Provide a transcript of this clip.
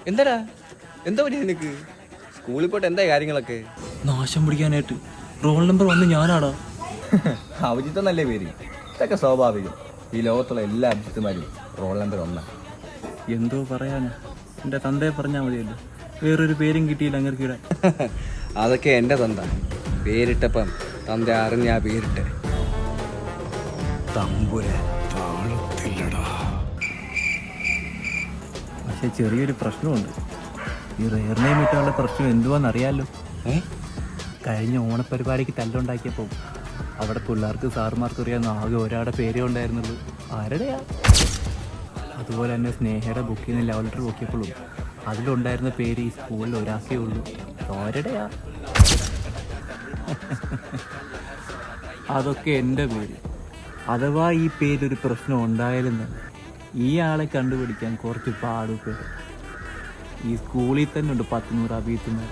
എന്താടാ എന്താ പറ്റി നിനക്ക്? സ്കൂളിൽ പോയിട്ട് എന്താ കാര്യങ്ങളൊക്കെ? നാശം പിടിക്കാനായിട്ട് റോൾ നമ്പർ 1 ഞാനാടാ. അഭിജിത്ത് എന്നല്ലേ പേര്? ഇതൊക്കെ സ്വാഭാവികം. ഈ ലോകത്തുള്ള എല്ലാ അഭിജിത്തുമാരും റോൾ നമ്പർ 1. എന്തോ പറയാനാ, എൻ്റെ തന്തയെ പറഞ്ഞാൽ മതിയല്ലോ, വേറൊരു പേരും കിട്ടിയില്ല അങ്ങർക്കിടാൻ. അതൊക്കെ എൻ്റെ തന്ത പേരിട്ടപ്പം തന്ത അറിഞ്ഞ ആ പേരിട്ട്. പക്ഷെ ചെറിയൊരു പ്രശ്നമുണ്ട്. ഈ റെയർ നെയിം ഇട്ടുള്ള പ്രശ്നം എന്തുവാന്നറിയാലോ. കഴിഞ്ഞ ഓണപ്പരിപാടിക്ക് തല്ലുണ്ടാക്കിയപ്പോൾ അവിടെ പിള്ളേർക്ക് സാറുമാർക്ക് അറിയാവുന്ന ആകെ ഒരാളുടെ പേരേ ഉണ്ടായിരുന്നുള്ളൂ. ആരുടെയാ? അതുപോലെ തന്നെ സ്നേഹയുടെ ബുക്കിൽ നിന്ന് ലവ് ലെറ്റർ നോക്കിയപ്പോഴും അതിലുണ്ടായിരുന്ന പേര് ഈ സ്കൂളിൽ ഒരാൾക്കേ ഉള്ളൂ. ആരുടെയാ? അതൊക്കെ എൻ്റെ പേര്. അഥവാ ഈ പേരൊരു പ്രശ്നം ഉണ്ടായിരുന്ന ഈ ആളെ കണ്ടുപിടിക്കാൻ കുറച്ച് പാടുപെടും. ഈ സ്കൂളിൽ തന്നെ ഉണ്ട് 10-100 അഭിജിത്തുമാർ.